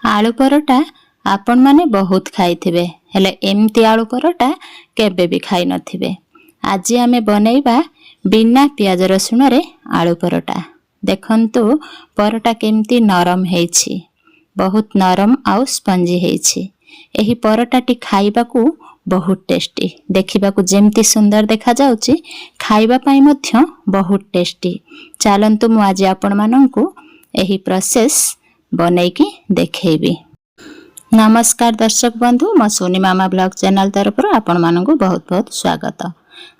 आलू परोटा आपण माने बहुत खाइथिबे हेले एमती आलू परोटा केबे भी खाइ नथिबे। आज आमे बनैबा बिना प्याज रसुण रे आलू परोटा। देखंतु परोटा केमती नरम हेछि, बहुत नरम आउ स्पंजी हेछि। एही परोटाटी खाइबाकू बहुत टेस्टी, देखिबाकू जेमती सुंदर देखा जाउची, खाइबा पई मध्य बहुत टेस्टी। चलंतु मु आज आपण माननकू एही प्रोसेस बनैकी देखैबी। नमस्कार दर्शक बंधु, म सोनी मामा ब्लॉग चैनल तरफ आपण माननकू बहुत बहुत स्वागत।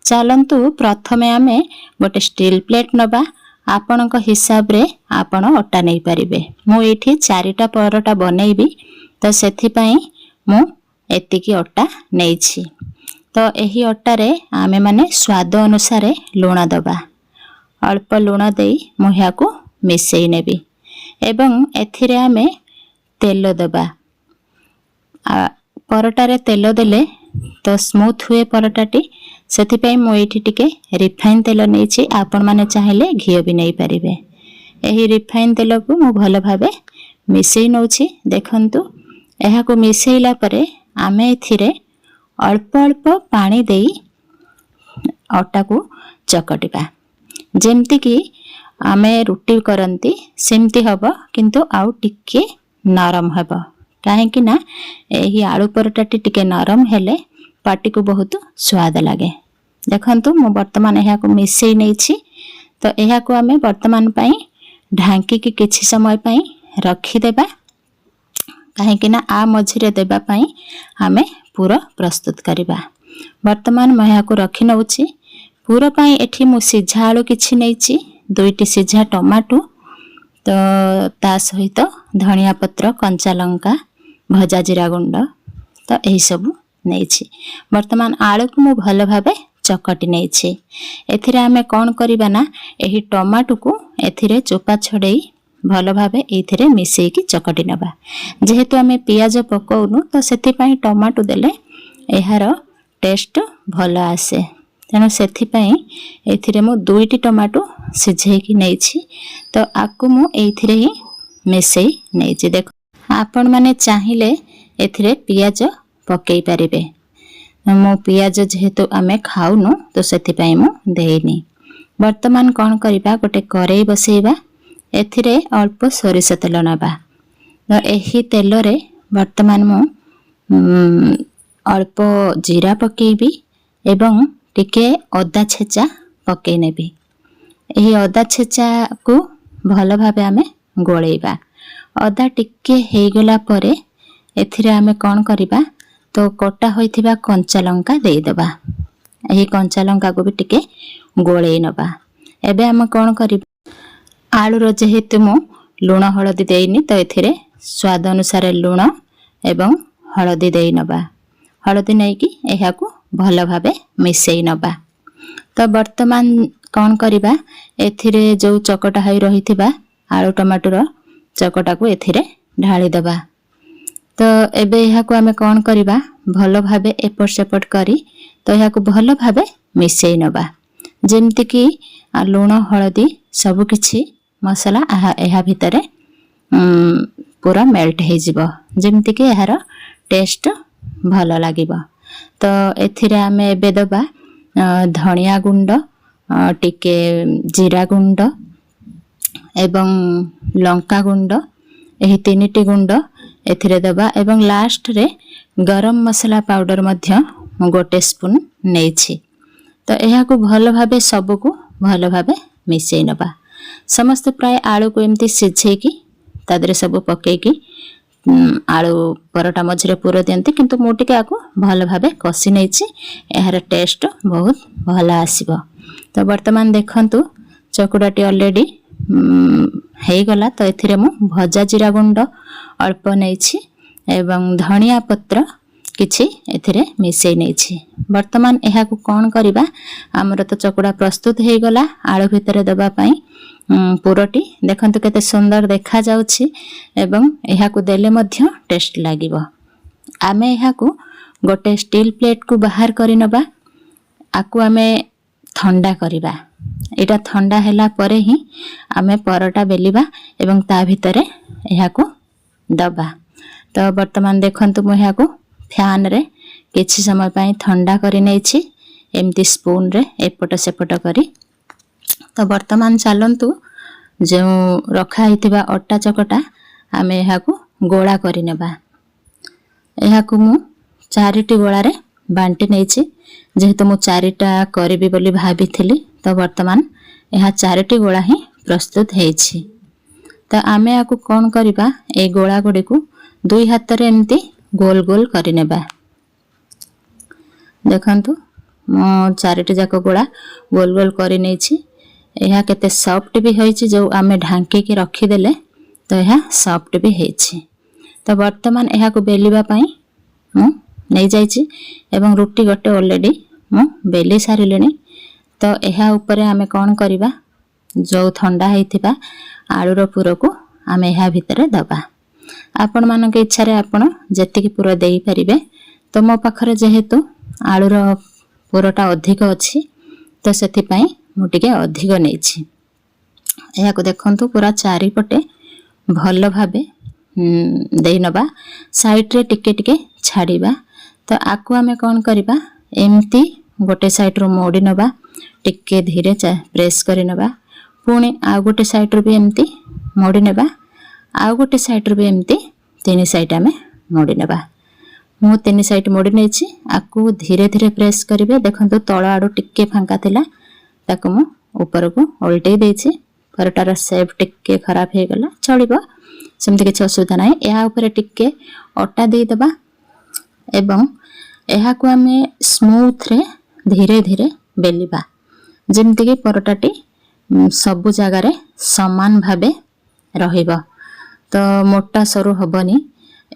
चलंतु प्रथमे आमे गोटे स्टील प्लेट नबा। आपणक हिसाब रे आपण अटा नै परिबे। मु एठी 4टा परोटा बनैबी, तो सेथि पई मु एतिकी अटा नैछि। तो एही अटा रे आमे माने स्वाद अनुसार लूण दबा। अल्प लूण देई मु ह्याकू मिसेई नेबी एवं एथिरे आमे तेल दबा। परोटा रे तेल देले तो स्मूथ हुए परोटाटी, सेथि पई मु एठी टिके रिफाइन तेल नैछि। आपण माने चाहिले घियो भी नै परिबे। एही रिफाइन तेल को मु भलो भाबे मिसेई नौछि। देखंतु एहाको मिसेइला परे आमे एथिरे अल्प अल्प पानी देई अटा को चकटिबा। जेमति कि आमे रुटी करंती सेमती हबो, किंतु आउ टिके नरम हबो। काहे कि ना एही आलू परोटाटी टिके नरम हेले पाटी को बहुत स्वाद लागे। देखंतु मु वर्तमान एहा को मिसेई नैछि। तो एहा को आमे वर्तमान पई ढांकी की किछि समय पई रखी देबा। काहे कि ना आ मझिरे देबा पई आमे पूरा प्रस्तुत करिबा। वर्तमान म एहा को रखी नउछि। पूरा पई एठी मु सिझा आलू किछि नैछि, 2टी सिझा टमाटो, तो ता सहित धनिया पत्र, कंचा लंका, भजा जीरा गुंड, तो एही सब नैछि। वर्तमान आलू को मु भलो भाबे चकटी नैछि। एथिरे आमे कोन करिबा ना, एही टमाटो को एथिरे चोपा छडेई भलो भाबे एथिरे मिसेई की चकटी नबा। जेहेतु आमे पियाज पकोउनु, तो सेथि पई टमाटो देले एहार टेस्ट भलो आसे। तेणु सेथि पई एथिरे मु 2टी टमाटो सिझेई की नैछि। तो आकु मु एथिरे ही मिसेई नैछि। देखो आपण माने चाहिले एथिरे पियाज पकेई परिबे। मो पियाज जेहेतु आमे खाउनु, तो सेथि पई मु देइनी। वर्तमान कोन करिबा, गोटे करेई बसेइबा। एथिरे अल्प सोरिष तेल नबा। तो एही तेल रे वर्तमान मु अल्प जीरा पकेइबी एवं टिके अदा छेचा पकेइ नेबी। एही अदा छेचा को भलो भाबे आमे गोळेइबा। अदा टिके हेइ गला परे एथिरे आमे कोन करिबा, तो कटा होइथिबा कंचा लंका देइ देबा। एही कंचा लंका को भी टिके गोळेइ नबा। एबे आमे कोन करिबा, आलू रो जेहेतु मु लूण हळदी देइनी, तो एथिरे स्वाद अनुसार लूण एवं हळदी देइ नबा। हळदी नै कि एहा को भलो भाबे मिसेई नबा। तो वर्तमान कोन करिबा, एथिरे जो चकटा हाई रहिथिबा आलू टमाटर चकटा को एथिरे ढाली दबा। तो एबे एहा को आमे कोन करिबा, भलो भाबे एपट सेपट करी, तो एहा को भलो भाबे मिसेई नबा। जेमति कि लूण हळदी सब किछि मसाला एहा भितरे पूरा मेल्ट हे जिवो, जेमति कि एहार टेस्ट भलो लागिबो। तो एथिरे आमे एबे दबा धनिया गुंड, टिके जीरा गुंड एवं लंका गुंड, एही 3टी गुंड एथिरे दबा। एवं लास्ट रे गरम मसाला पाउडर मध्य गोटे स्पून नैछि। तो एहा को भलो भाबे सब को भलो भाबे मिसेई नबा। समस्त प्राय आलू को एमती सिझेई की तादरे सब पकेई की आलू परोटा मझिरे पूरा दियंती, किंतु मु टिके आको भलो भाबे कसी नैछि। एहार टेस्ट बहुत भलो आसीबो। तो वर्तमान देखंतु चकुडाटी ऑलरेडी हेइ गला। तो एथिरे मु भजा जीरा गुंड अल्प नैछि एवं धनिया पत्र किछि एथिरे मिसेई नैछि। वर्तमान एहा को कोन करिबा, हमर तो चकुडा प्रस्तुत हेइ गला आलू भितरे दबा पई पुरोटी। देखंतु केते सुंदर देखा जाउछि एवं एहा को देले मध्य टेस्ट लागिबो। आमे एहा को गोटे स्टील प्लेट को बाहर करि नबा। आकु आमे ठंडा करिबा। एटा ठंडा हैला परे ही आमे परोटा बेलिबा एवं ता भितरे एहा को दबा। तो वर्तमान देखंतु मु यहाँ को फैन रे किछि समय पई ठंडा करि नेछि एमती स्पून रे एपट सेपट करी। तो वर्तमान चलंतु जो रखा हिथिबा अट्टा चकटा आमे यहाँ को गोला करि नेबा। यहाँ को मु 4टी गोला रे बांटी नेछि जेहेतु मु 4टा करबी बोली भाबिथिली। तो वर्तमान यहाँ 4टी गोला ही प्रस्तुत हेछि। तो आमे यहाँ को कौन करिबा ए गोला गुडी को 2 हाथ रे एमती गोल गोल करि नेबा। देखंतु मो 4टी जाक गोला गोल गोल करि नेछि। यह केते सॉफ्ट भी होइछि जो आमे ढांकी के रखी देले तो यह सॉफ्ट भी हेछि। तो वर्तमान यह को बेलिबा पई मु नै जाइछि एवं रोटी गटे ऑलरेडी मु बेली सारिलेनी। तो यह ऊपर आमे कौन करिबा जो ठंडा हेतिबा आलूर पुर को आमे यह भितर दबा। आपण मान के इच्छा रे आपण जेतिकी पुर देई परिबे। तो मो पाखरे जेहेतु आलूर पुरटा अधिक अछि तो सेति पई मु टिके अधिक नेछि। यह को देखंतु पूरा चारि पटे भल भाबे देई नबा साइड रे टिके टिके छाड़ीबा। तो आकु आमे कोन करिबा एमती गोटे साइड रो मोड़ी नबा टिके धीरे प्रेस करि नबा पुणी आ गोटे साइड रो भी एमती मोड़ी नेबा आ गोटे साइड रो भी एमती 3 साइड आमे मोड़ी नेबा। मु 3 साइड मोड़ी नेछि आकु धीरे धीरे प्रेस करिवे। देखंतु तळ आडो टिके फांका थिला ताकु मु ऊपर को उल्टे देछि। परटार शेप टिके खराब हे गला चलिबो सेमति किछ असुविधा नै। एहा ऊपर टिके अटा दे दबा एवं एहा को आमे स्मूथ रे धीरे धीरे बेलिबा जेमति कि परटाटी सब जगह रे समान भाबे रहिबो। तो मोटा सरू हबनी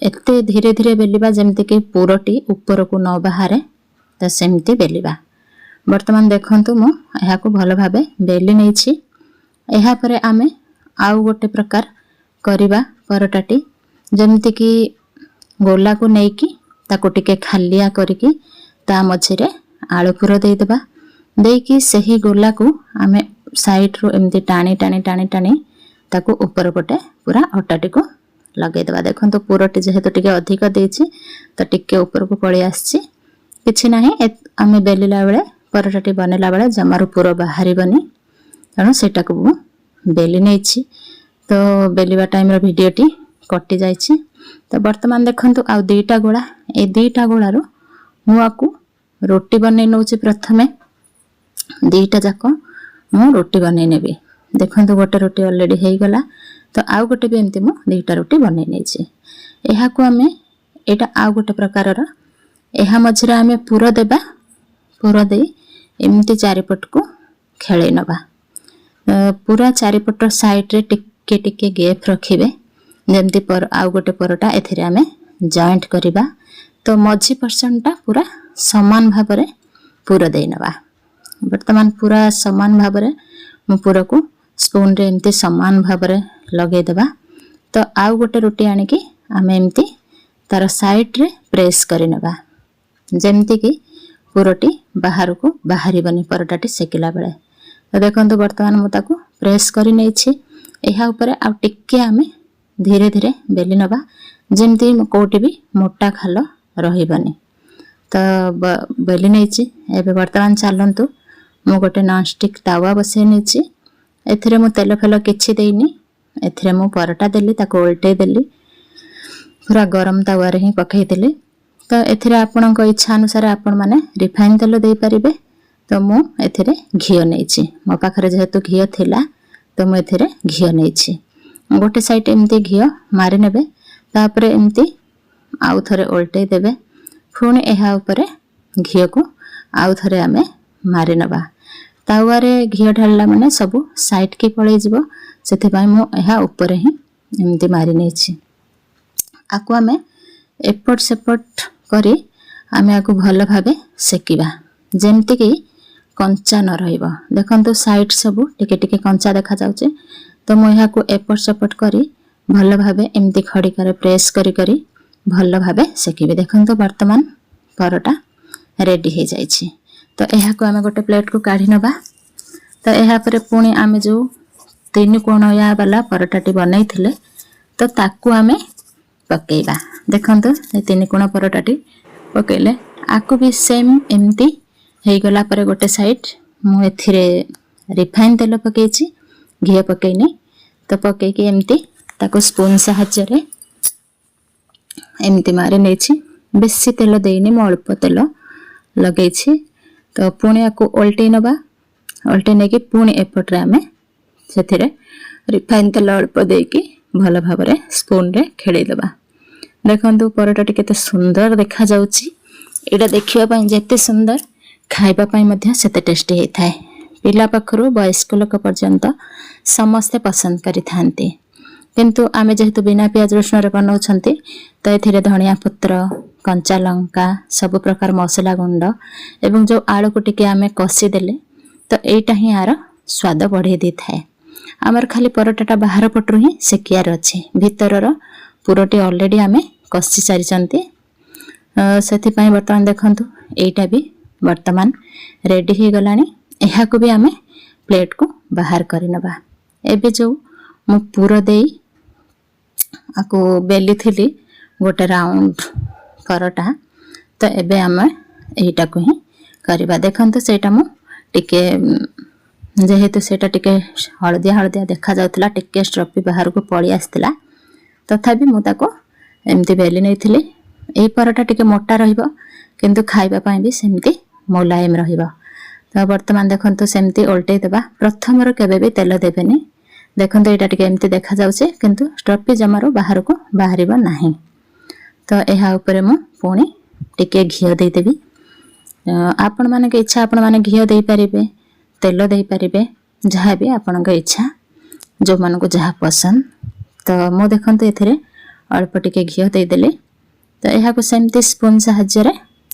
एते धीरे धीरे बेलिबा जेमति कि पुरटी ऊपर को न बाहारे तो सेमति बेलिबा। वर्तमान देखंतु मु एहा को भलो भाबे बेली नेछि। एहा परे आमे आउ गोटे प्रकार करिबा परटाटी जेमति कि गोला को नेकी ताको टिके खालिया करिकी ता मझिरे आलू पुर देई देबा। देकी सही गोला को आमे साइड रो एमती टाणी टाणी टाणी टाणी ताको ऊपर पटे पूरा अटाटी को लगे देबा। देखंतु पुरटी जेहेतु टिके अधिक देछि तो टिके ऊपर को पळी आछि किछि नाही। आमे बेलिला बेले परटाटी बनेला बेले जमारू पुर बाहरी बनी तेणु सेटा को बेली नेछि। तो बेलिबा टाइम रो वीडियोटी कटि जाइछि। तो वर्तमान देखंतु आ 2टा गोला ए 2टा गोला रो मु आकु रोटी बनै नउछि। प्रथमे 2टा जाक मु रोटी बनै नेबी। देखंतु गोटे रोटी ऑलरेडी हेई गला तो आउ गोटे भी एमती मु 2टा रोटी बनै नेछि। एहा को आमे एटा आउ गोटे प्रकार रो एहा मझिरा आमे पुर देबा। पुर दे एमती चारिपट को खेले नबा। पूरा चारिपट साइड रे टिके टिके गैप रखिबे जेमती पर आउ गोटे परटा एथिरे आमे जॉइंट करिबा। तो मझी पर्सनटा पूरा समान भाबरे पुर दे नबा। वर्तमान पूरा समान भाबरे मु पुरा को स्पून रे एमती समान भाबरे लगे देबा। तो आउ गोटे रोटी आनी कि आमे एमती तार साइड रे प्रेस करि नबा जेमती कि पुरटी बाहर को बाहरी बनी परटाटी सेकिला बेले। तो देखंतु वर्तमान मु ताको प्रेस करि नेछि। एहा ऊपर आ टिके आमे धीरे धीरे बेली नबा जेमती कोटी भी मोटा खाल रहिबनी। तो बेली नेछि। एबे वर्तमान चलंतु मु गोटे नॉनस्टिक तावा बसै नेछि। एथिरे मु तेल फेल किछि देइनी। एथिरे मु परटा देली ताको उल्टे देली पूरा गरम तावा रे ही पकाई देली। तो एथिरे आपणक इच्छा अनुसार आपण माने रिफाइन तेल देई परिबे। तो मु एथिरे घियो नेछि। मो पाखरे जेहेतु घियो थिला तो मु एथिरे घियो नेछि। गोटे साइड एमती घियो मारि नेबे तापरे एमती आउ थरे उल्टे देबे पुणी एहा ऊपर घियो को आउ थरे आमे मारि नबा। तावा रे घियो ढालला माने सब साइड के पळै जिवो सेथे पय मु एहा ऊपर ही एमती मारि नेछि। आकु आमे एपट सेपट करी आमे आकु भल भाबे सेकिबा जेमति कि कंचा न रहिबो। देखंतु साइड सब टिके टिके कंचा देखा जाउचे। तो मु एहा को एपट सेपट करी भल भाबे एमती खड़ी करे प्रेस करी करी भल भाबे सेकिबे। देखंतु वर्तमान परटा रेडी हे जाइछि। तो एहा को आमे गोटे प्लेट को काढी नबा। तो एहा परे पुणी आमे जो 3 कोणया वाला परटाटी बनाई थिले तो ताकू आमे पकेइबा। देखंतु ए 3 कोण परटाटी पकेले आकु भी सेम एमती हे गला पर गोटे साइड मु एथिरे रिफाइन तेल पकेछि घी पकेइनी तो पके कि एमती ताको स्पून सहाय्य रे एमती मारे नेछि बेसी तेल देइनी मो अल्प तेल लगेछि तो पुणी आकु उल्टे नबा उल्टे नेकी पुणी एपट रे आमे सेथिरे रिफाइन तेल अल्प देकी भल भाव रे स्पून रे खेळै देबा देखंतु परोटाटी केते सुंदर देखा जाउछि एटा देखिबा पई जेते सुंदर खाइबा पई मध्ये सेते टेस्टी हे थाए पिला पखरु वयस्क लोक पर्यंत समस्त पसंद करि थांती किंतु आमे जेहेतु बिना प्याज रसुन रे बनाउछंती तो एथिरे धनिया पत्र कंचा लंका सब प्रकार मसला गुंड एवं जो आलू को टिके आमे कसी देले तो एटा ही यार स्वाद बढ़े दी थाए आमर खाली परोटाटा बाहर पटरु ही सेकियार अछि भीतरर पुरोटी ऑलरेडी आमे कसी सारिचंती सेथि पई वर्तमान देखंतु एटा भी वर्तमान रेडी हे गलानी एहा को भी आमे प्लेट को बाहर करि नबा एबे जो मु पूरा देई आको बेली थिली गोटे राउंड परोटा तो एबे आमे एटा को ही करबा देखंतु सेटा मु टिके जेहेतु सेटा टिके हळदिया हळदिया देखा जाउतला टिके स्ट्रपी बाहर को पळी आस्तिला तथापि मु ताको एमती बेली नैथिली एई परोटा टिके मोटा रहिबो किंतु खाइबा पई भी सेमती मोलायम रहिबो तो वर्तमान देखंतु सेमती उल्टे देबा प्रथम रो केबे भी तेल देबेनी देखंतु एटा टिके एमती देखा जाउछे किंतु स्ट्रपी जमारो बाहर को बाहरिबो नाही तो एहा ऊपर मु पुणी टिके घियो दे देबी आपण माने के इच्छा आपण माने घियो दे परिबे तेल दे परिबे जहा भी आपण के इच्छा जो मन को जहा पसंद तो मो देखंतु एथिरे अल्प टिके घियो दे देले तो एहा को सेमती स्पून सहाय्य रे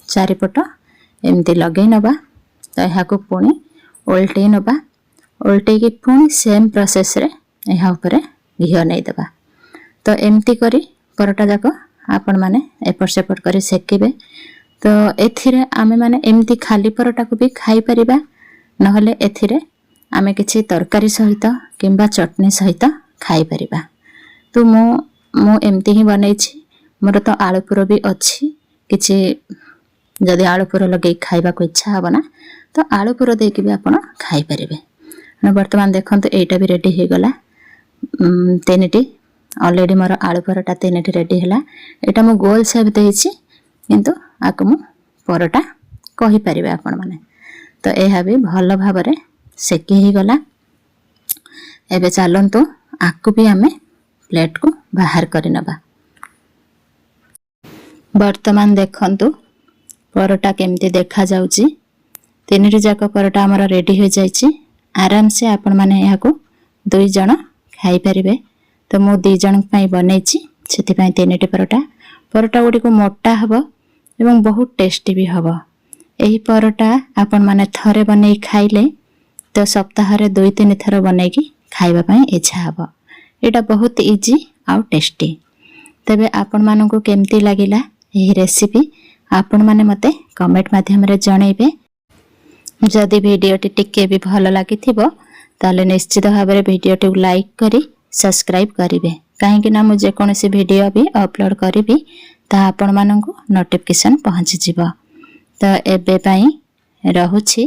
चारिपट एमती लगे नबा तो एहा को पुणी उल्टे नबा उल्टे की पुणी सेम प्रोसेस रे एहा ऊपर घियो नै देबा तो एमती करी परोटा जाको आपण माने एपट सेपट करी सेकिबे तो एथिरे आमे माने एमती खाली परोटा को भी खाई परिबा नहले एथिरे आमे किछि तरकारी सहित किंबा चटनी सहित खाई परिबा तो मु एमती ही बनैछि मोर तो आलू पुरो भी अछि किछि जदि आलू पुरो लगे खाइबा को इच्छा हबना तो आलू पुरो देके भी आपण खाई परिबे वर्तमान देखंतु एटा भी रेडी हे गला तीनटी ऑलरेडी मोर आलू परोटा तीनटी रेडी हला एटा मु गोल शेप देछि किंतु आकु मु परोटा कहि परिबे आपण माने तो एहा भी भल भाव रे सेकी ही गला एबे चलंतु आकु भी आमे प्लेट को बाहर करि नबा वर्तमान देखंतु परोटा केमती देखा जाउची तीनटी जाक परोटा हमर रेडी हो जाइची आराम से आपण माने एहा को 2 जण खाई परिबे तो मु 2 जण पई बनैची सेति पई तीनटी परोटा परोटा गुडी को मोटा हबो एवं बहुत टेस्टी भी हबो एही परोटा आपण माने थरे बनै खाइले तो सप्ताह रे 2-3 थर बनै की खाइबा पई इच्छा हबो एटा बहुत इजी आ टेस्टी तबे आपण मानको को केमती लागिला एही रेसिपी आपण माने मते कमेंट माध्यम रे जणैबे जदि वीडियो टिके भी भल लागिथिबो ताले निश्चित भाव रे वीडियो टी लाइक करी सब्सक्राइब करिवे काहे कि ना मु जे कोनोसी वीडियो भी अपलोड करिवि ता आपण मानको नोटिफिकेशन पहुंची जिवो तो एबे पई रहुछि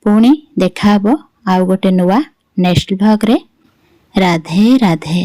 पुणी देखाबो आ गोटे नुवा नेक्स्ट भाग रे राधे राधे।